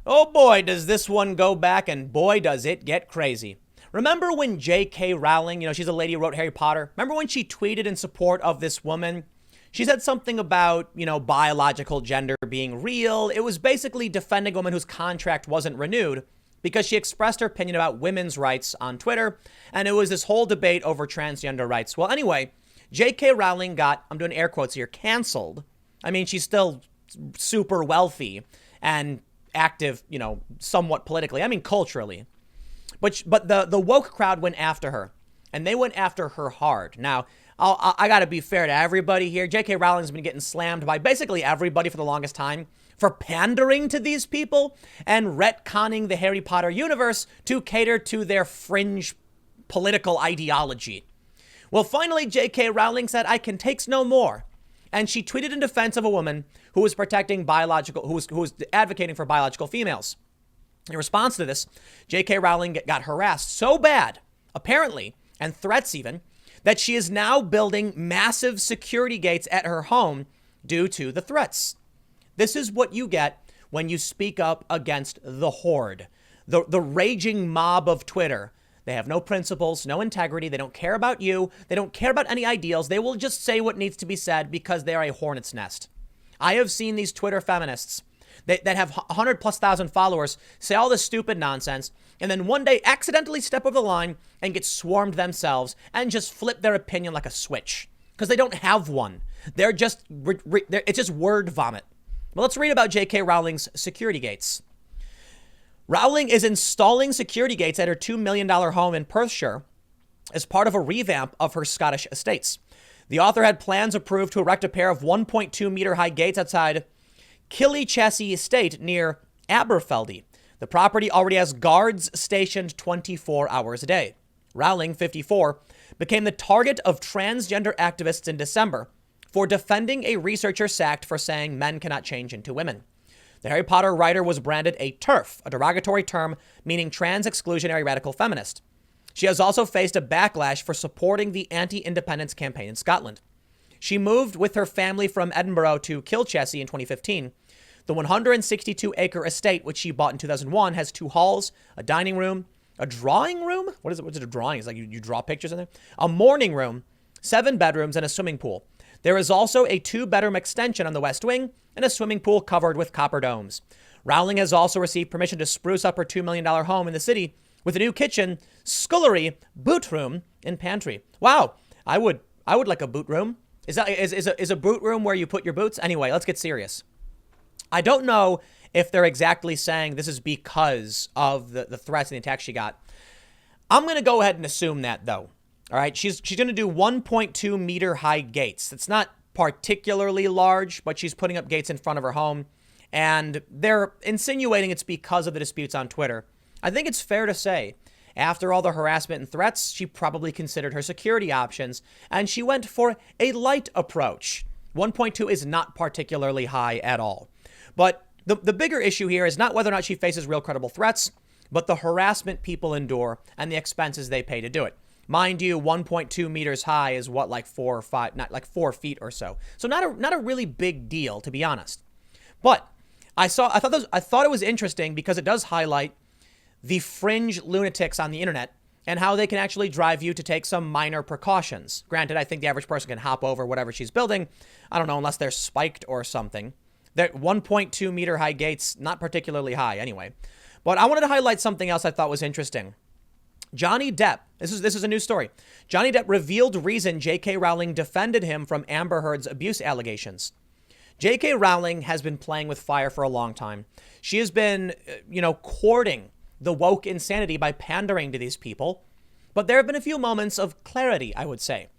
Oh boy, does this one go back, and boy, does it get crazy. Remember when J.K. Rowling, she's a lady who wrote Harry Potter. Remember when she tweeted in support of this woman? She said something about, biological gender being real. It was basically defending a woman whose contract wasn't renewed because she expressed her opinion about women's rights on Twitter. And it was this whole debate over transgender rights. Well, anyway, J.K. Rowling got, I'm doing air quotes here, canceled. I mean, she's still super wealthy and active, somewhat politically. I mean, culturally. But the woke crowd went after her, and they went after her hard. Now, I got to be fair to everybody here. J.K. Rowling's been getting slammed by basically everybody for the longest time for pandering to these people and retconning the Harry Potter universe to cater to their fringe political ideology. Well, finally, J.K. Rowling said, I can take no more. And she tweeted in defense of a woman who was who was advocating for biological females. In response to this, J.K. Rowling got harassed so bad, apparently, and threats even, that she is now building massive security gates at her home due to the threats. This is what you get when you speak up against the horde, the raging mob of Twitter. They have no principles, no integrity. They don't care about you. They don't care about any ideals. They will just say what needs to be said because they are a hornet's nest. I have seen these Twitter feminists that have 100,000+ followers say all this stupid nonsense and then one day accidentally step over the line and get swarmed themselves and just flip their opinion like a switch because they don't have one. They're just, it's just word vomit. Well, let's read about J.K. Rowling's security gates. Rowling is installing security gates at her $2 million home in Perthshire as part of a revamp of her Scottish estates. The author had plans approved to erect a pair of 1.2 meter high gates outside Killychessy Estate near Aberfeldy. The property already has guards stationed 24 hours a day. Rowling, 54, became the target of transgender activists in December for defending a researcher sacked for saying men cannot change into women. The Harry Potter writer was branded a TERF, a derogatory term meaning trans exclusionary radical feminist. She has also faced a backlash for supporting the anti-independence campaign in Scotland. She moved with her family from Edinburgh to Kilchessy in 2015. The 162-acre estate, which she bought in 2001, has 2 halls, a dining room, a drawing room? What is it? What's it a drawing? It's like you draw pictures in there? A morning room, 7 bedrooms, and a swimming pool. There is also a 2-bedroom extension on the west wing and a swimming pool covered with copper domes. Rowling has also received permission to spruce up her $2 million home in the city with a new kitchen, scullery, boot room, and pantry. Wow, I would like a boot room. Is a boot room where you put your boots? Anyway, let's get serious. I don't know if they're exactly saying this is because of the threats and the attacks she got. I'm going to go ahead and assume that, though. All right, she's going to do 1.2 meter high gates. It's not particularly large, but she's putting up gates in front of her home. And they're insinuating it's because of the disputes on Twitter. I think it's fair to say, after all the harassment and threats, she probably considered her security options, and she went for a light approach. 1.2 is not particularly high at all. But the bigger issue here is not whether or not she faces real credible threats, but the harassment people endure and the expenses they pay to do it. Mind you, 1.2 meters high is what, like 4 or 5, not like 4 feet or so. So not a really big deal, to be honest. But I thought it was interesting because it does highlight the fringe lunatics on the internet and how they can actually drive you to take some minor precautions. Granted, I think the average person can hop over whatever she's building. I don't know, unless they're spiked or something. That 1.2 meter high gates, not particularly high anyway. But I wanted to highlight something else I thought was interesting. Johnny Depp, this is a news story. Johnny Depp revealed reason J.K. Rowling defended him from Amber Heard's abuse allegations. J.K. Rowling has been playing with fire for a long time. She has been, courting the woke insanity by pandering to these people. But there have been a few moments of clarity, I would say.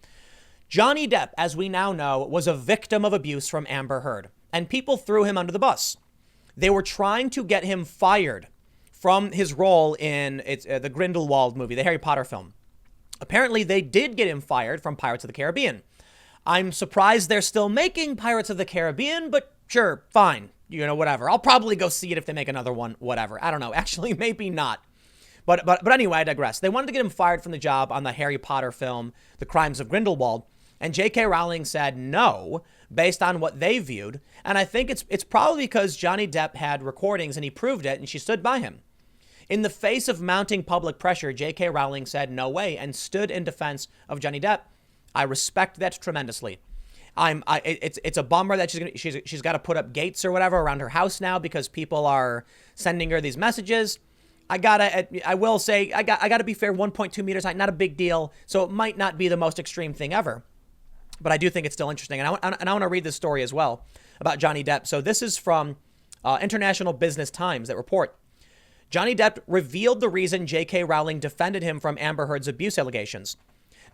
Johnny Depp, as we now know, was a victim of abuse from Amber Heard, and people threw him under the bus. They were trying to get him fired from his role in the Grindelwald movie, the Harry Potter film. Apparently, they did get him fired from Pirates of the Caribbean. I'm surprised they're still making Pirates of the Caribbean, but sure, fine. Whatever. I'll probably go see it if they make another one, whatever. I don't know. Actually, maybe not. But anyway, I digress. They wanted to get him fired from the job on the Harry Potter film, The Crimes of Grindelwald. And J.K. Rowling said no, based on what they viewed And I think it's probably because Johnny Depp had recordings and he proved it and she stood by him. In the face of mounting public pressure, J.K. Rowling said no way and stood in defense of Johnny Depp. I respect that tremendously. It's a bummer that she's got to put up gates or whatever around her house now because people are sending her these messages. I will say I gotta be fair. 1.2 meters high, not a big deal. So it might not be the most extreme thing ever, but I do think it's still interesting. And I want to read this story as well about Johnny Depp. So this is from International Business Times that report. Johnny Depp revealed the reason J.K. Rowling defended him from Amber Heard's abuse allegations.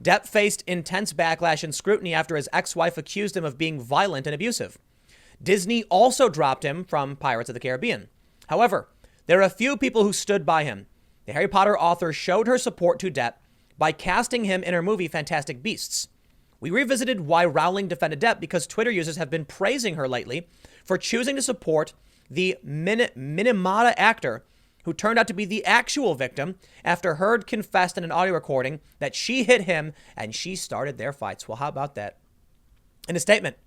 Depp faced intense backlash and scrutiny after his ex-wife accused him of being violent and abusive. Disney also dropped him from Pirates of the Caribbean. However, there are a few people who stood by him. The Harry Potter author showed her support to Depp by casting him in her movie Fantastic Beasts. We revisited why Rowling defended Depp because Twitter users have been praising her lately for choosing to support the Minamata actor who turned out to be the actual victim after Heard confessed in an audio recording that she hit him and she started their fights. Well, how about that? In a statement,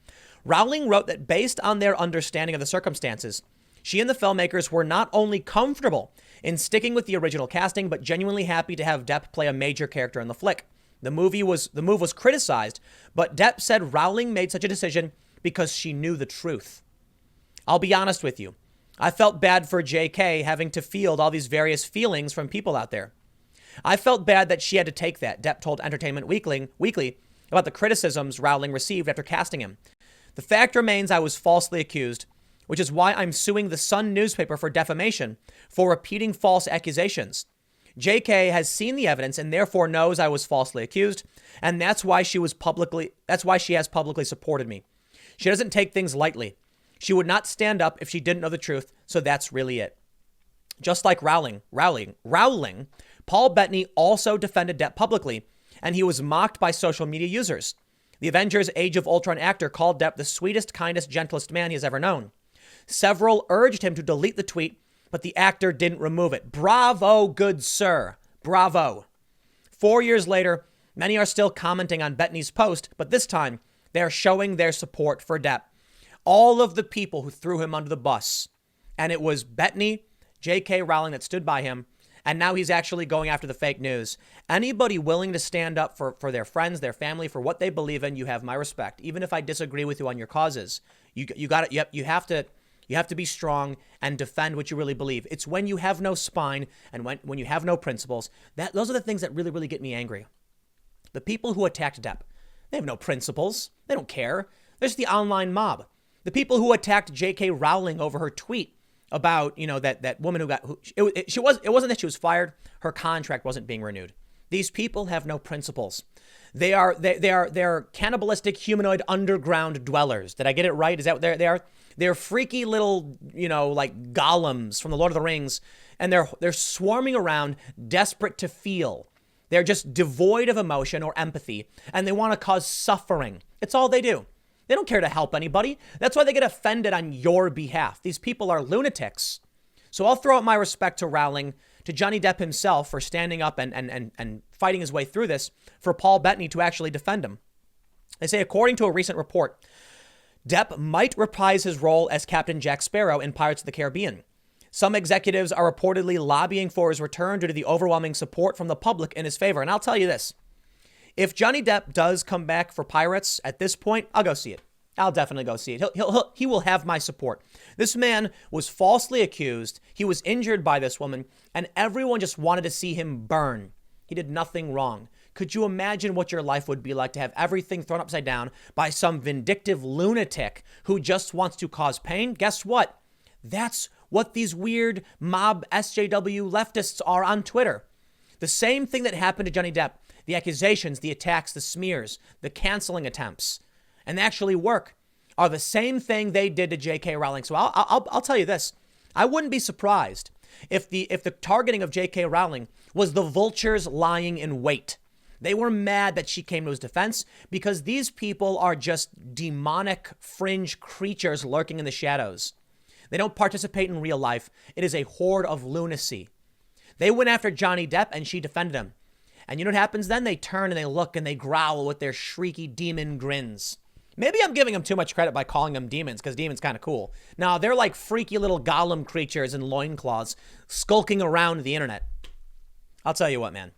Rowling wrote that based on their understanding of the circumstances, she and the filmmakers were not only comfortable in sticking with the original casting, but genuinely happy to have Depp play a major character in the flick. The move was criticized, but Depp said Rowling made such a decision because she knew the truth. I'll be honest with you. I felt bad for JK having to field all these various feelings from people out there. I felt bad that she had to take that, Depp told Entertainment Weekly about the criticisms Rowling received after casting him. The fact remains I was falsely accused, which is why I'm suing the Sun newspaper for defamation for repeating false accusations. JK has seen the evidence and therefore knows I was falsely accused, and that's why she has publicly supported me. She doesn't take things lightly. She would not stand up if she didn't know the truth, so that's really it. Just like Rowling, Paul Bettany also defended Depp publicly, and he was mocked by social media users. The Avengers Age of Ultron actor called Depp the sweetest, kindest, gentlest man he has ever known. Several urged him to delete the tweet, but the actor didn't remove it. Bravo, good sir. Bravo. 4 years later, many are still commenting on Bettany's post, but this time they are showing their support for Depp. All of the people who threw him under the bus. And it was Bettany, J.K. Rowling that stood by him. And now he's actually going after the fake news. Anybody willing to stand up for their friends, their family, for what they believe in, you have my respect. Even if I disagree with you on your causes, you have to be strong and defend what you really believe. It's when you have no spine and when you have no principles, those are the things that really, really get me angry. The people who attacked Depp, they have no principles. They don't care. There's the online mob. The people who attacked J.K. Rowling over her tweet about, that woman it wasn't that she was fired. Her contract wasn't being renewed. These people have no principles. They're cannibalistic humanoid underground dwellers. Did I get it right? Is that what they are? They're freaky little, like golems from the Lord of the Rings. And they're swarming around, desperate to feel. They're just devoid of emotion or empathy. And they want to cause suffering. It's all they do. They don't care to help anybody. That's why they get offended on your behalf. These people are lunatics. So I'll throw out my respect to Rowling, to Johnny Depp himself for standing up and fighting his way through this, for Paul Bettany to actually defend him. They say, according to a recent report, Depp might reprise his role as Captain Jack Sparrow in Pirates of the Caribbean. Some executives are reportedly lobbying for his return due to the overwhelming support from the public in his favor. And I'll tell you this. If Johnny Depp does come back for Pirates at this point, I'll go see it. I'll definitely go see it. He will have my support. This man was falsely accused. He was injured by this woman, and everyone just wanted to see him burn. He did nothing wrong. Could you imagine what your life would be like to have everything thrown upside down by some vindictive lunatic who just wants to cause pain? Guess what? That's what these weird mob SJW leftists are on Twitter. The same thing that happened to Johnny Depp. The accusations, the attacks, the smears, the canceling attempts, and they actually work, are the same thing they did to J.K. Rowling. So I'll tell you this. I wouldn't be surprised if the targeting of J.K. Rowling was the vultures lying in wait. They were mad that she came to his defense because these people are just demonic fringe creatures lurking in the shadows. They don't participate in real life. It is a horde of lunacy. They went after Johnny Depp and she defended him. And you know what happens then? They turn and they look and they growl with their shrieky demon grins. Maybe I'm giving them too much credit by calling them demons, because demons kind of cool. Now, they're like freaky little golem creatures in loincloths skulking around the internet. I'll tell you what, man.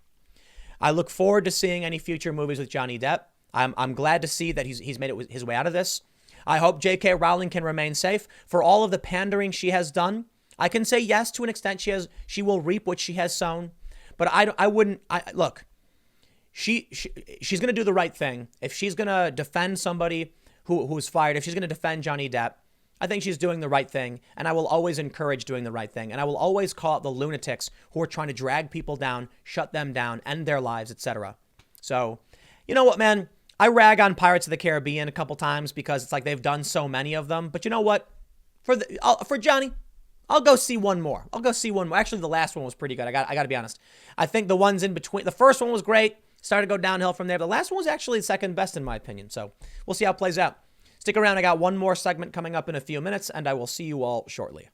I look forward to seeing any future movies with Johnny Depp. I'm glad to see that he's made it his way out of this. I hope J.K. Rowling can remain safe. For all of the pandering she has done, I can say yes to an extent. She will reap what she has sown. But I wouldn't. Look. She's going to do the right thing. If she's going to defend somebody who's fired, if she's going to defend Johnny Depp, I think she's doing the right thing. And I will always encourage doing the right thing. And I will always call out the lunatics who are trying to drag people down, shut them down, end their lives, etc. So, you know what, man? I rag on Pirates of the Caribbean a couple times because it's like they've done so many of them. But you know what? For Johnny, I'll go see one more. Actually, the last one was pretty good. I got to be honest. I think the ones in between, the first one was great. Started to go downhill from there. The last one was actually second best in my opinion. So we'll see how it plays out. Stick around. I got one more segment coming up in a few minutes, and I will see you all shortly.